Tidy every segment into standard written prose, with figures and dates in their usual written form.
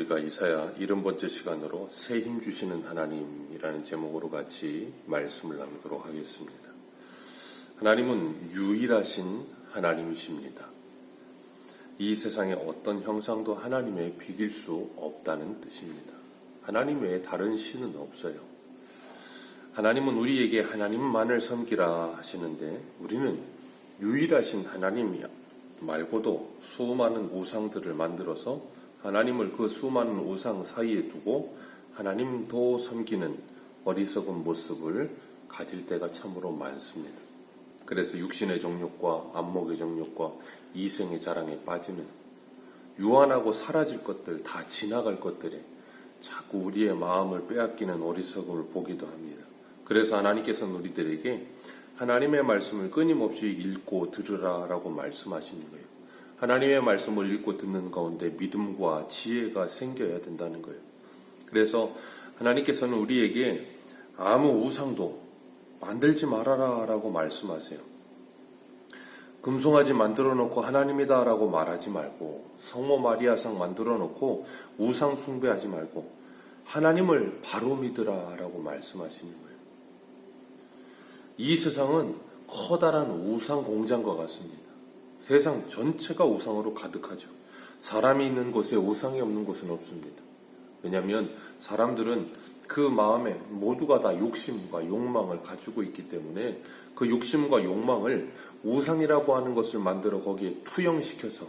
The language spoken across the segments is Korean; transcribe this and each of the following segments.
우리가 이사야 70번째 시간으로 새 힘 주시는 하나님이라는 제목으로 같이 말씀을 나누도록 하겠습니다. 하나님은 유일하신 하나님이십니다. 이 세상에 어떤 형상도 하나님에 비길 수 없다는 뜻입니다. 하나님 외에 다른 신은 없어요. 하나님은 우리에게 하나님만을 섬기라 하시는데 우리는 유일하신 하나님 말고도 수많은 우상들을 만들어서 하나님을 그 수많은 우상 사이에 두고 하나님도 섬기는 어리석은 모습을 가질 때가 참으로 많습니다. 그래서 육신의 정욕과 안목의 정욕과 이생의 자랑에 빠지는 유한하고 사라질 것들, 다 지나갈 것들에 자꾸 우리의 마음을 빼앗기는 어리석음을 보기도 합니다. 그래서 하나님께서는 우리들에게 하나님의 말씀을 끊임없이 읽고 들으라라고 말씀하시는 거예요. 하나님의 말씀을 읽고 듣는 가운데 믿음과 지혜가 생겨야 된다는 거예요. 그래서 하나님께서는 우리에게 아무 우상도 만들지 말아라 라고 말씀하세요. 금송아지 만들어 놓고 하나님이다 라고 말하지 말고, 성모 마리아상 만들어 놓고 우상 숭배하지 말고 하나님을 바로 믿으라 라고 말씀하시는 거예요. 이 세상은 커다란 우상 공장과 같습니다. 세상 전체가 우상으로 가득하죠. 사람이 있는 곳에 우상이 없는 곳은 없습니다. 왜냐하면 사람들은 그 마음에 모두가 다 욕심과 욕망을 가지고 있기 때문에 그 욕심과 욕망을 우상이라고 하는 것을 만들어 거기에 투영시켜서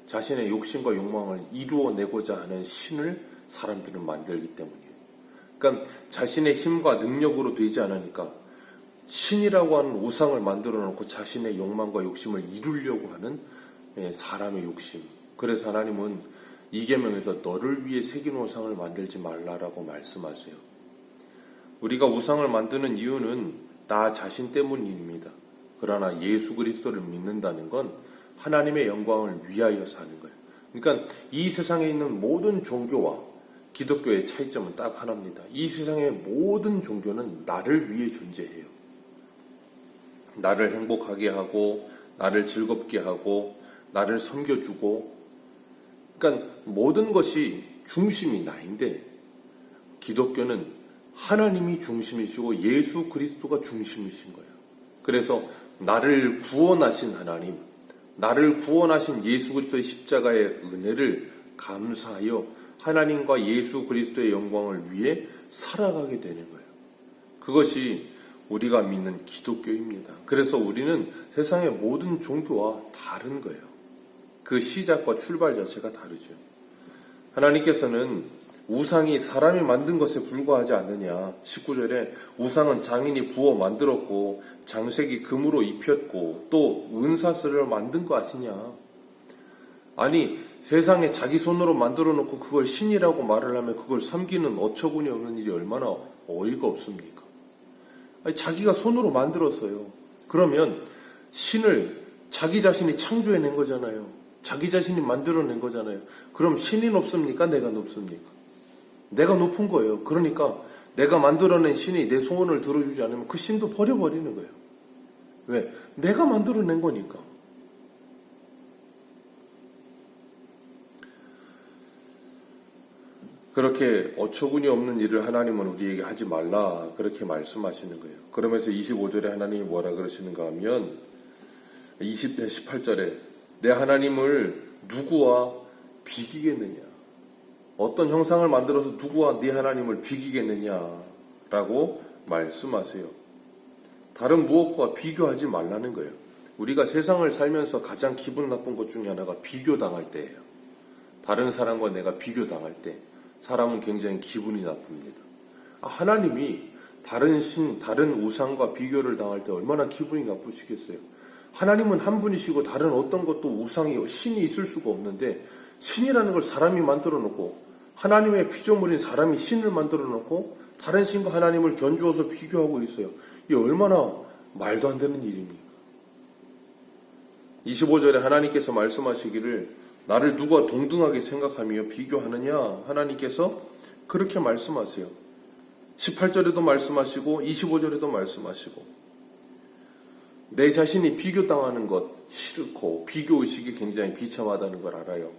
자신의 욕심과 욕망을 이루어내고자 하는 신을 사람들은 만들기 때문이에요. 그러니까 자신의 힘과 능력으로 되지 않으니까 신이라고 하는 우상을 만들어 놓고 자신의 욕망과 욕심을 이루려고 하는 사람의 욕심. 그래서 하나님은 이 계명에서 너를 위해 새긴 우상을 만들지 말라라고 말씀하세요. 우리가 우상을 만드는 이유는 나 자신 때문입니다. 그러나 예수 그리스도를 믿는다는 건 하나님의 영광을 위하여 사는 거예요. 그러니까 이 세상에 있는 모든 종교와 기독교의 차이점은 딱 하나입니다. 이 세상의 모든 종교는 나를 위해 존재해요. 나를 행복하게 하고 나를 즐겁게 하고 나를 섬겨주고, 그러니까 모든 것이 중심이 나인데 기독교는 하나님이 중심이시고 예수 그리스도가 중심이신 거예요. 그래서 나를 구원하신 하나님, 나를 구원하신 예수 그리스도의 십자가의 은혜를 감사하여 하나님과 예수 그리스도의 영광을 위해 살아가게 되는 거예요. 그것이 우리가 믿는 기독교입니다. 그래서 우리는 세상의 모든 종교와 다른 거예요. 그 시작과 출발 자체가 다르죠. 하나님께서는 우상이 사람이 만든 것에 불과하지 않느냐. 19절에 우상은 장인이 부어 만들었고 장색이 금으로 입혔고 또 은사슬을 만든 거 아시냐. 아니 세상에 자기 손으로 만들어 놓고 그걸 신이라고 말을 하면 그걸 섬기는 어처구니 없는 일이 얼마나 어이가 없습니까? 아니, 자기가 손으로 만들었어요. 그러면 신을 자기 자신이 창조해낸 거잖아요. 자기 자신이 만들어낸 거잖아요. 그럼 신이 높습니까? 내가 높습니까? 내가 높은 거예요. 그러니까 내가 만들어낸 신이 내 소원을 들어주지 않으면 그 신도 버려버리는 거예요. 왜? 내가 만들어낸 거니까. 그렇게 어처구니 없는 일을 하나님은 우리에게 하지 말라 그렇게 말씀하시는 거예요. 그러면서 25절에 하나님이 뭐라 그러시는가 하면 18절에 내 하나님을 누구와 비기겠느냐, 어떤 형상을 만들어서 누구와 네 하나님을 비기겠느냐라고 말씀하세요. 다른 무엇과 비교하지 말라는 거예요. 우리가 세상을 살면서 가장 기분 나쁜 것 중에 하나가 비교당할 때예요. 다른 사람과 내가 비교당할 때 사람은 굉장히 기분이 나쁩니다. 하나님이 다른 신, 다른 우상과 비교를 당할 때 얼마나 기분이 나쁘시겠어요. 하나님은 한 분이시고 다른 어떤 것도 우상이, 신이 있을 수가 없는데 신이라는 걸 사람이 만들어 놓고 하나님의 피조물인 사람이 신을 만들어 놓고 다른 신과 하나님을 견주어서 비교하고 있어요. 이게 얼마나 말도 안 되는 일입니까? 25절에 하나님께서 말씀하시기를 나를 누가 동등하게 생각하며 비교하느냐? 하나님께서 그렇게 말씀하세요. 18절에도 말씀하시고 25절에도 말씀하시고 내 자신이 비교당하는 것 싫고 비교의식이 굉장히 비참하다는 걸 알아요.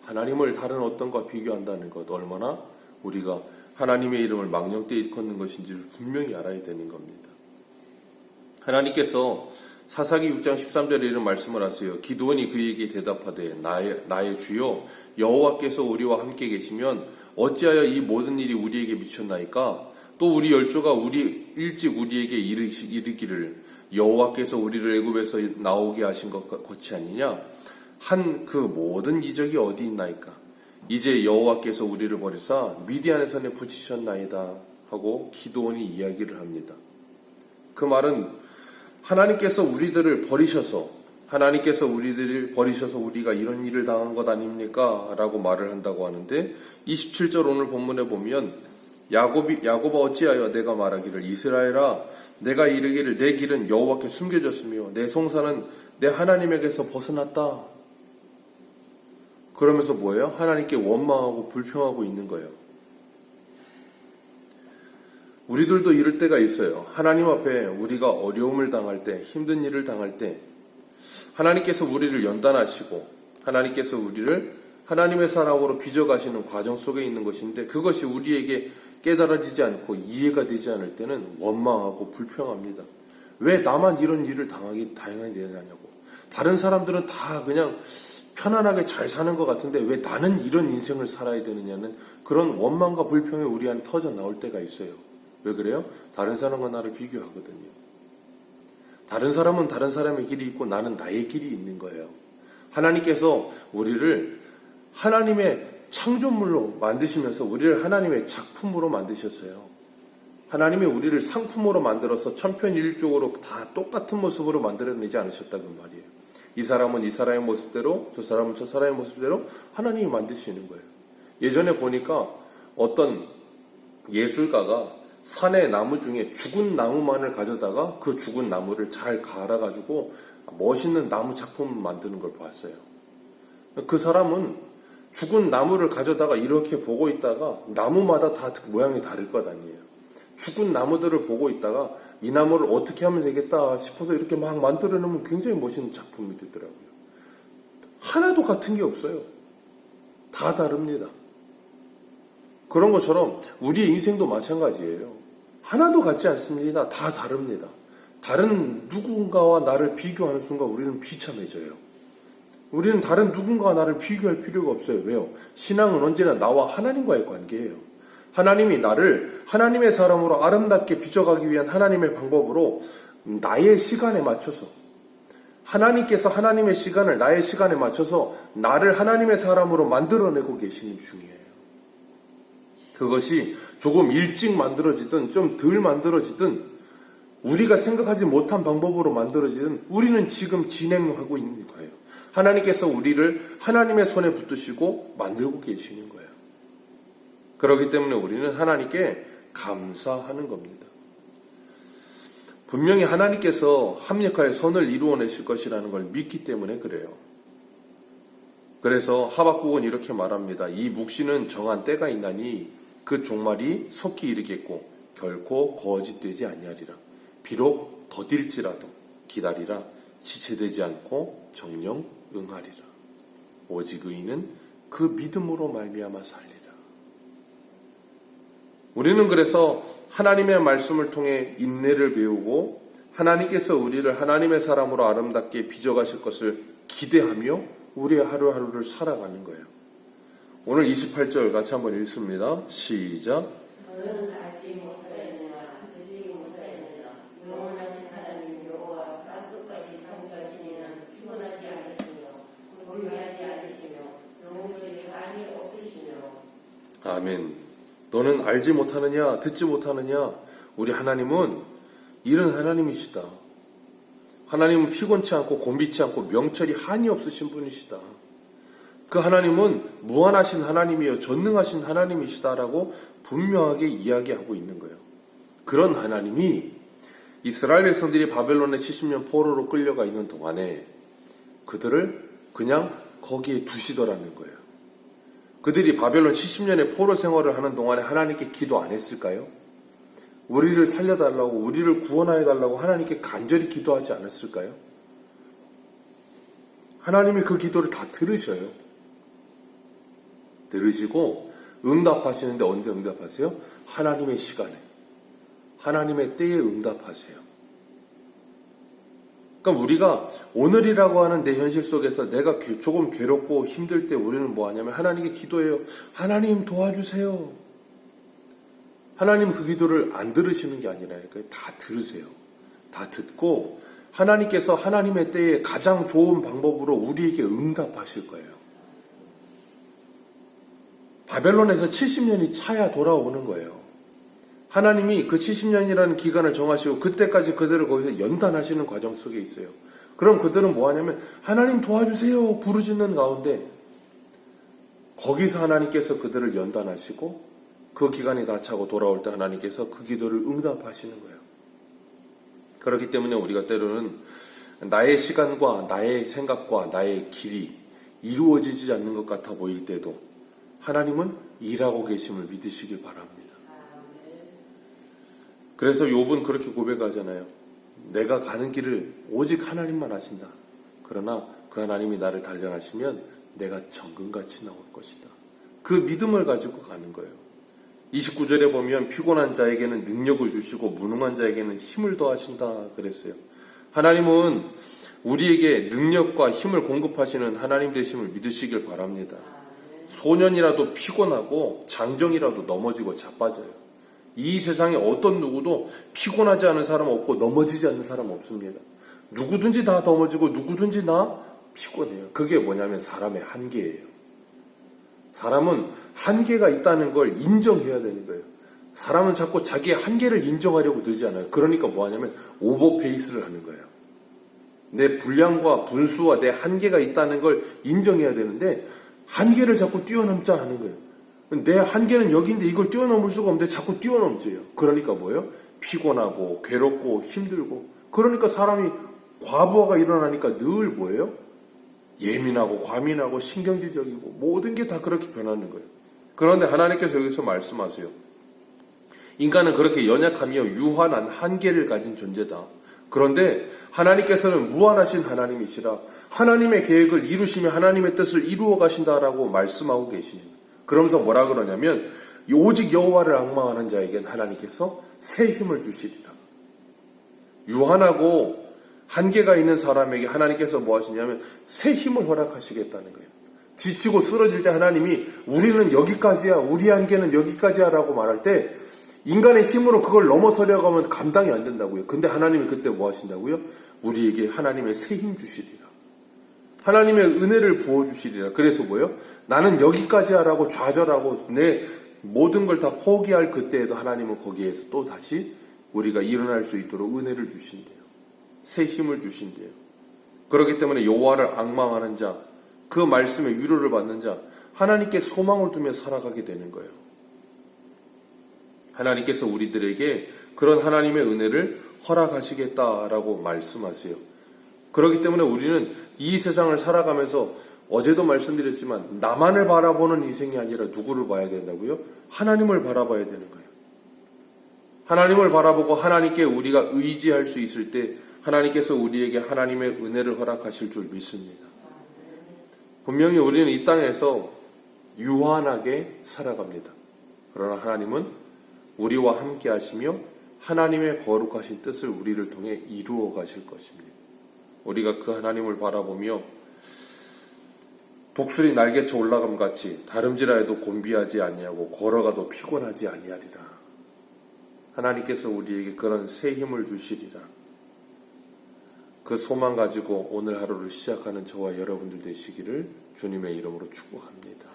하나님을 다른 어떤 것과 비교한다는 것, 얼마나 우리가 하나님의 이름을 망령되이 일컫는 것인지를 분명히 알아야 되는 겁니다. 하나님께서 사사기 6장 13절에 이런 말씀을 하세요. 기드온이 그에게 대답하되 나의 주여 여호와께서 우리와 함께 계시면 어찌하여 이 모든 일이 우리에게 미쳤나이까? 또 우리 열조가 일찍 우리에게 이르기를 여호와께서 우리를 애굽에서 나오게 하신 것 같이 아니냐? 한 그 모든 이적이 어디 있나이까? 이제 여호와께서 우리를 버리사 미디안의 손에 붙이셨나이다 하고 기드온이 이야기를 합니다. 그 말은 하나님께서 우리를 버리셔서 우리가 이런 일을 당한 것 아닙니까? 라고 말을 한다고 하는데 27절 오늘 본문에 보면 야곱아 어찌하여 내가 말하기를 이스라엘아 내가 이르기를 내 길은 여호와께 숨겨졌으며 내 송사는 내 하나님에게서 벗어났다. 그러면서 뭐예요? 하나님께 원망하고 불평하고 있는 거예요. 우리들도 이럴 때가 있어요. 하나님 앞에 우리가 어려움을 당할 때, 힘든 일을 당할 때 하나님께서 우리를 연단하시고 하나님께서 우리를 하나님의 사랑으로 빚어가시는 과정 속에 있는 것인데 그것이 우리에게 깨달아지지 않고 이해가 되지 않을 때는 원망하고 불평합니다. 왜 나만 이런 일을 당하게 되냐고. 다른 사람들은 다 그냥 편안하게 잘 사는 것 같은데 왜 나는 이런 인생을 살아야 되느냐는 그런 원망과 불평이 우리 안에 터져 나올 때가 있어요. 왜 그래요? 다른 사람과 나를 비교하거든요. 다른 사람은 다른 사람의 길이 있고 나는 나의 길이 있는 거예요. 하나님께서 우리를 하나님의 창조물로 만드시면서 우리를 하나님의 작품으로 만드셨어요. 하나님이 우리를 상품으로 만들어서 천편일률적으로 다 똑같은 모습으로 만들어내지 않으셨다는 말이에요. 이 사람은 이 사람의 모습대로 저 사람은 저 사람의 모습대로 하나님이 만드시는 거예요. 예전에 보니까 어떤 예술가가 산의 나무 중에 죽은 나무만을 가져다가 그 죽은 나무를 잘 갈아가지고 멋있는 나무 작품을 만드는 걸 봤어요. 그 사람은 죽은 나무를 가져다가 이렇게 보고 있다가 나무마다 다 모양이 다를 것 아니에요. 죽은 나무들을 보고 있다가 이 나무를 어떻게 하면 되겠다 싶어서 이렇게 막 만들어 놓으면 굉장히 멋있는 작품이 되더라고요. 하나도 같은 게 없어요. 다 다릅니다. 그런 것처럼 우리의 인생도 마찬가지예요. 하나도 같지 않습니다. 다 다릅니다. 다른 누군가와 나를 비교하는 순간 우리는 비참해져요. 우리는 다른 누군가와 나를 비교할 필요가 없어요. 왜요? 신앙은 언제나 나와 하나님과의 관계예요. 하나님이 나를 하나님의 사람으로 아름답게 빚어가기 위한 하나님의 방법으로 나의 시간에 맞춰서 하나님께서 하나님의 시간을 나의 시간에 맞춰서 나를 하나님의 사람으로 만들어내고 계시는 중이에요. 그것이 조금 일찍 만들어지든 좀 덜 만들어지든 우리가 생각하지 못한 방법으로 만들어지든 우리는 지금 진행하고 있는 거예요. 하나님께서 우리를 하나님의 손에 붙드시고 만들고 계시는 거예요. 그렇기 때문에 우리는 하나님께 감사하는 겁니다. 분명히 하나님께서 합력하여 선을 이루어내실 것이라는 걸 믿기 때문에 그래요. 그래서 하박국은 이렇게 말합니다. 이 묵시는 정한 때가 있나니 그 종말이 속히 이르겠고 결코 거짓되지 아니하리라. 비록 더딜지라도 기다리라. 지체되지 않고 정령 응하리라. 오직 의인은 그 믿음으로 말미암아 살리라. 우리는 그래서 하나님의 말씀을 통해 인내를 배우고 하나님께서 우리를 하나님의 사람으로 아름답게 빚어가실 것을 기대하며 우리의 하루하루를 살아가는 거예요. 오늘 28절 같이 한번 읽습니다. 시작. 너는 알지 못하였느냐 듣지 못하였느냐 영원하신 하나님 여호와 땅 끝까지 창조하신 이는 피곤하지 않으시며 고요하지 않으시며 영원히 한이 없으시며. 아멘. 너는 알지 못하느냐 듣지 못하느냐. 우리 하나님은 이런 하나님이시다. 하나님은 피곤치 않고 곤비치 않고 명철이 한이 없으신 분이시다. 그 하나님은 무한하신 하나님이요 전능하신 하나님이시다라고 분명하게 이야기하고 있는 거예요. 그런 하나님이 이스라엘 백성들이 바벨론의 70년 포로로 끌려가 있는 동안에 그들을 그냥 거기에 두시더라는 거예요. 그들이 바벨론 70년의 포로 생활을 하는 동안에 하나님께 기도 안 했을까요? 우리를 살려달라고, 우리를 구원하여 달라고 하나님께 간절히 기도하지 않았을까요? 하나님이 그 기도를 다 들으셔요. 들으시고 응답하시는데 언제 응답하세요? 하나님의 시간에, 하나님의 때에 응답하세요. 그러니까 우리가 오늘이라고 하는 내 현실 속에서 내가 조금 괴롭고 힘들 때 우리는 뭐 하냐면 하나님께 기도해요. 하나님 도와주세요. 하나님 그 기도를 안 들으시는 게 아니라니까요. 다 들으세요. 다 듣고 하나님께서 하나님의 때에 가장 좋은 방법으로 우리에게 응답하실 거예요. 바벨론에서 70년이 차야 돌아오는 거예요. 하나님이 그 70년이라는 기간을 정하시고 그때까지 그들을 거기서 연단하시는 과정 속에 있어요. 그럼 그들은 뭐 하냐면 하나님 도와주세요 부르짖는 가운데 거기서 하나님께서 그들을 연단하시고 그 기간이 다 차고 돌아올 때 하나님께서 그 기도를 응답하시는 거예요. 그렇기 때문에 우리가 때로는 나의 시간과 나의 생각과 나의 길이 이루어지지 않는 것 같아 보일 때도 하나님은 일하고 계심을 믿으시길 바랍니다. 그래서 욥은 그렇게 고백하잖아요. 내가 가는 길을 오직 하나님만 아신다. 그러나 그 하나님이 나를 단련하시면 내가 정금같이 나올 것이다. 그 믿음을 가지고 가는 거예요. 29절에 보면 피곤한 자에게는 능력을 주시고 무능한 자에게는 힘을 더하신다 그랬어요. 하나님은 우리에게 능력과 힘을 공급하시는 하나님 되심을 믿으시길 바랍니다. 소년이라도 피곤하고 장정이라도 넘어지고 자빠져요. 이 세상에 어떤 누구도 피곤하지 않은 사람 없고 넘어지지 않는 사람 없습니다. 누구든지 다 넘어지고 누구든지 다 피곤해요. 그게 뭐냐면 사람의 한계예요. 사람은 한계가 있다는 걸 인정해야 되는 거예요. 사람은 자꾸 자기의 한계를 인정하려고 들지 않아요. 그러니까 뭐 하냐면 오버페이스를 하는 거예요. 내 분량과 분수와 내 한계가 있다는 걸 인정해야 되는데 한계를 자꾸 뛰어넘자 하는 거예요. 내 한계는 여기인데 이걸 뛰어넘을 수가 없는데 자꾸 뛰어넘져요. 그러니까 뭐예요? 피곤하고 괴롭고 힘들고 그러니까 사람이 과부하가 일어나니까 늘 뭐예요? 예민하고 과민하고 신경질적이고 모든 게 다 그렇게 변하는 거예요. 그런데 하나님께서 여기서 말씀하세요. 인간은 그렇게 연약하며 유한한 한계를 가진 존재다. 그런데 하나님께서는 무한하신 하나님이시라 하나님의 계획을 이루시며 하나님의 뜻을 이루어 가신다라고 말씀하고 계십니다. 그러면서 뭐라 그러냐면 오직 여호와를 앙망하는 자에겐 하나님께서 새 힘을 주시리라. 유한하고 한계가 있는 사람에게 하나님께서 뭐 하시냐면 새 힘을 허락하시겠다는 거예요. 지치고 쓰러질 때 하나님이 우리는 여기까지야, 우리 한계는 여기까지야 라고 말할 때 인간의 힘으로 그걸 넘어서려고 하면 감당이 안 된다고요. 근데 하나님이 그때 뭐 하신다고요? 우리에게 하나님의 새 힘 주시리라. 하나님의 은혜를 부어주시리라. 그래서 뭐예요? 나는 여기까지야 라고 좌절하고 내 모든 걸 다 포기할 그때에도 하나님은 거기에서 또 다시 우리가 일어날 수 있도록 은혜를 주신대요. 새 힘을 주신대요. 그렇기 때문에 여호와를 앙망하는 자, 그 말씀의 위로를 받는 자, 하나님께 소망을 두며 살아가게 되는 거예요. 하나님께서 우리들에게 그런 하나님의 은혜를 허락하시겠다라고 말씀하세요. 그렇기 때문에 우리는 이 세상을 살아가면서 어제도 말씀드렸지만 나만을 바라보는 인생이 아니라 누구를 봐야 된다고요? 하나님을 바라봐야 되는 거예요. 하나님을 바라보고 하나님께 우리가 의지할 수 있을 때 하나님께서 우리에게 하나님의 은혜를 허락하실 줄 믿습니다. 분명히 우리는 이 땅에서 유한하게 살아갑니다. 그러나 하나님은 우리와 함께 하시며 하나님의 거룩하신 뜻을 우리를 통해 이루어 가실 것입니다. 우리가 그 하나님을 바라보며 독수리 날개쳐 올라감 같이 다름질하여도 곤비하지 아니하고 걸어가도 피곤하지 아니하리라. 하나님께서 우리에게 그런 새 힘을 주시리라. 그 소망 가지고 오늘 하루를 시작하는 저와 여러분들 되시기를 주님의 이름으로 축복합니다.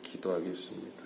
기도하겠습니다.